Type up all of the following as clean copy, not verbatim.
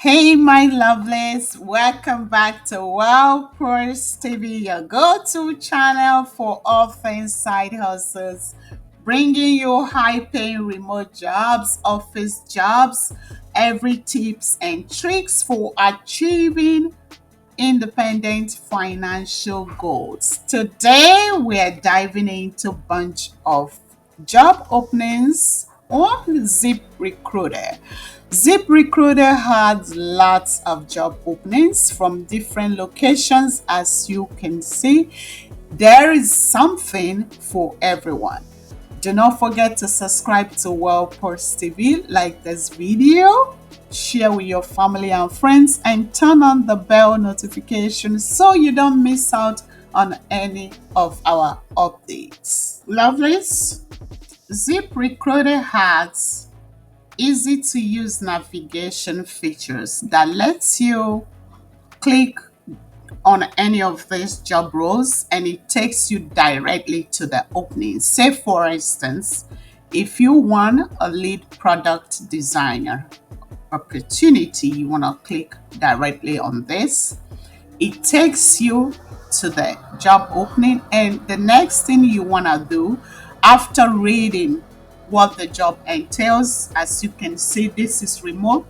Hey, my lovelies, welcome back to Well Purse TV, your go to channel for all things side hustles, bringing you high paying remote jobs, office jobs, every tips and tricks for achieving independent financial goals. Today, we're diving into a bunch of job openings on ZipRecruiter. ZipRecruiter has lots of job openings from different locations. As you can see, there is something for everyone. Do not forget to subscribe to Well Post TV, like this video, share with your family and friends, and turn on the bell notification so you don't miss out on any of our updates. Lovelies, ZipRecruiter has easy to use navigation features that lets you click on any of these job roles and it takes you directly to the opening. Say, for instance, if you want a lead product designer opportunity, you want to click directly on this. It takes you to the job opening, and the next thing you want to do after reading what the job entails, as you can see, this is remote.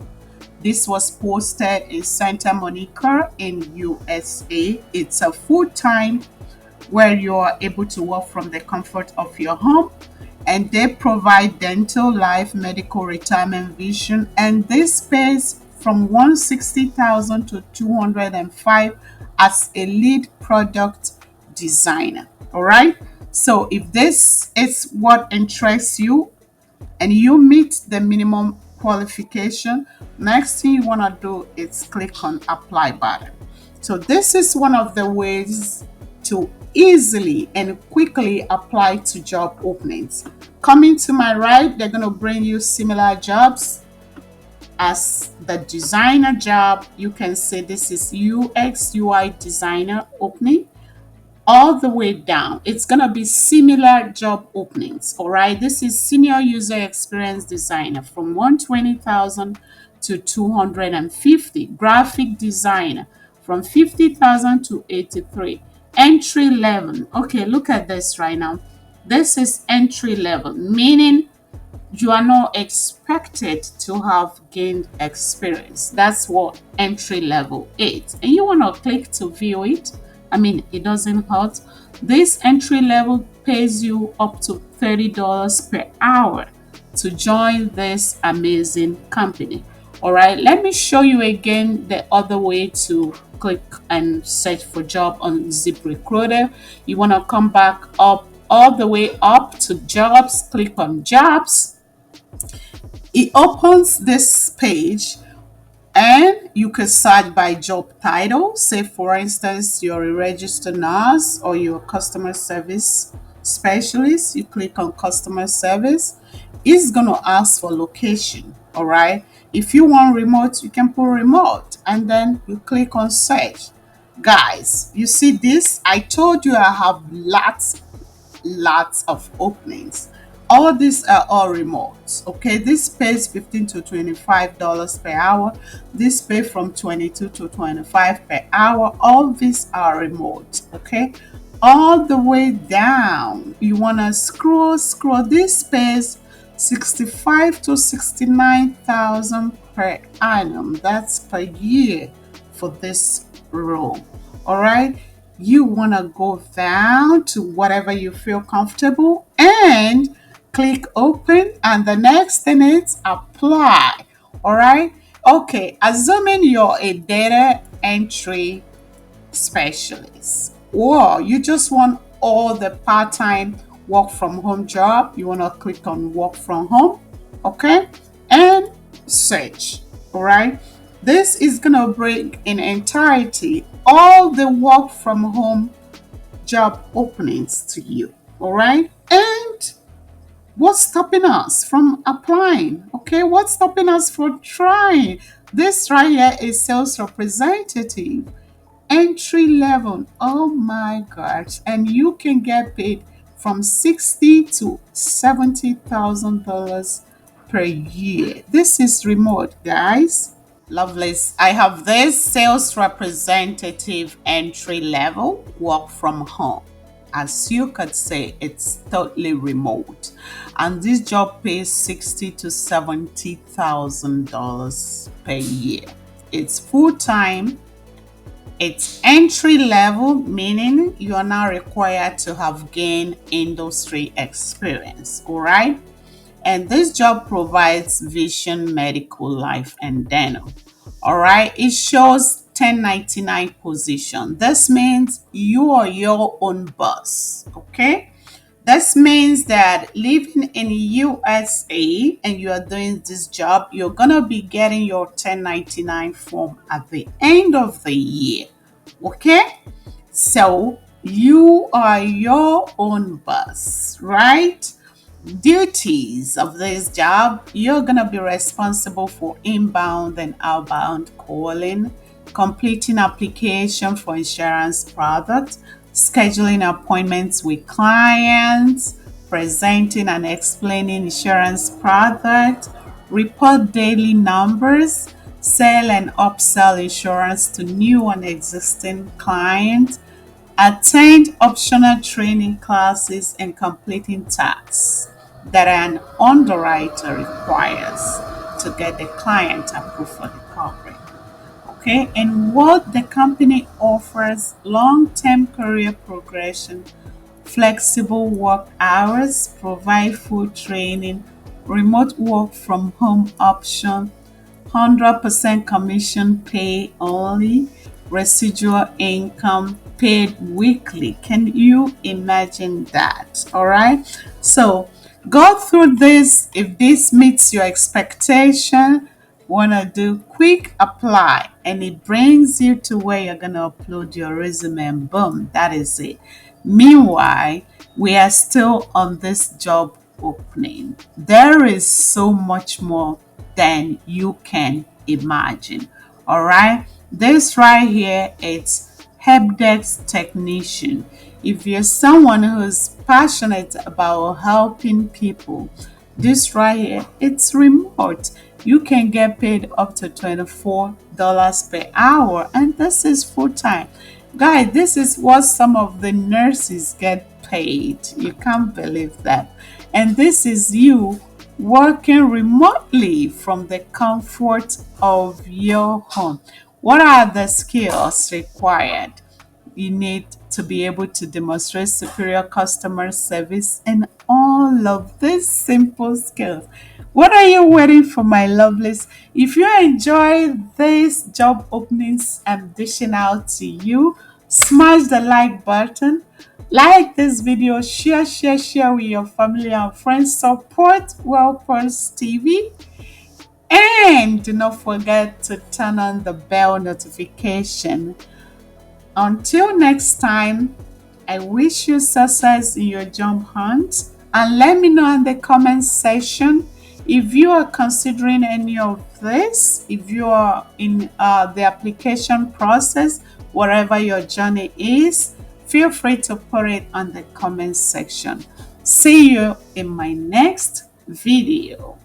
This was posted in Santa Monica in USA. It's a full-time where you are able to work from the comfort of your home, and they provide dental, life, medical, retirement, vision, and this pays from 160,000 to 205 as a lead product designer. All right. So if this is what interests you, and you meet the minimum qualification, next thing you want to do is click on apply button. So this is one of the ways to easily and quickly apply to job openings. Coming to my right, they're going to bring you similar jobs as the designer job. You can say this is UX UI designer opening. All the way down, it's going to be similar job openings. All right, this is senior user experience designer from 120,000 to 250, graphic designer from 50,000 to 83, entry level. Okay, look at this right now. This is entry level, meaning you are not expected to have gained experience. That's what entry level is. And you want to click to view it. I mean, it doesn't hurt. This entry level pays you up to $30 per hour to join this amazing company. All right, let me show you again the other way to click and search for job on ZipRecruiter. You want to come back up all the way up to jobs, click on jobs. It opens this page and you can search by job title. Say, for instance, you're a registered nurse or you're a customer service specialist. You click on customer service. It's going to ask for location. All right. If you want remote, you can put remote and then you click on search. Guys, you see this? I told you I have lots of openings. All these are all remote. Okay, this pays 15 to $25 per hour. This pay from 22 to 25 per hour. All these are remote. Okay, all the way down, you want to scroll. This pays 65 to 69,000 per annum. That's per year for this role. All right, you want to go down to whatever you feel comfortable and click open, and the next thing is apply. All right, okay, assuming you're a data entry specialist or you just want all the part-time work from home job, you want to click on work from home. Okay, and search. All right, this is gonna bring in entirety all the work from home job openings to you. All right, and what's stopping us from applying? Okay, what's stopping us from trying? This right here is sales representative, entry level. Oh my gosh, and you can get paid from 60 to $70,000 per year. This is remote, guys. Lovelace, I have this sales representative entry level work from home. As you could say, it's totally remote. And this job pays 60 to $70,000 per year. It's full time. It's entry level, meaning you are now required to have gained industry experience. All right. And this job provides vision, medical, life, and dental. All right, it shows 1099 position. This means you are your own boss. Okay, this means that living in USA and you are doing this job, you're gonna be getting your 1099 form at the end of the year. Okay, so you are your own boss, right? Duties of this job: you're going to be responsible for inbound and outbound calling, completing application for insurance products, scheduling appointments with clients, presenting and explaining insurance product, report daily numbers, sell and upsell insurance to new and existing clients, attend optional training classes, and completing tasks that an underwriter requires to get the client approved for the coverage. Okay, and what the company offers: long-term career progression, flexible work hours, provide full training, remote work from home option, 100% commission pay only, residual income paid weekly. Can you imagine that? All right. So go through this. If this meets your expectation, wanna do quick apply, and it brings you to where you're gonna upload your resume, and boom, that is it. Meanwhile, we are still on this job opening. There is so much more than you can imagine. All right, this right here, it's help desk technician. If you're someone who's passionate about helping people, this right here, it's remote. You can get paid up to $24 per hour, and this is full time. Guys, this is what some of the nurses get paid. You can't believe that. And this is you working remotely from the comfort of your home. What are the skills required? You need to be able to demonstrate superior customer service and all of these simple skills. What are you waiting for, my lovelies? If you enjoy these job openings I'm dishing out to you, smash the like button, like this video, share with your family and friends, support WellPulse TV, and do not forget to turn on the bell notification. Until next time, I wish you success in your job hunt, and let me know in the comment section if you are considering any of this, if you are in the application process, whatever your journey is. Feel free to put it on the comment section. See you in my next video.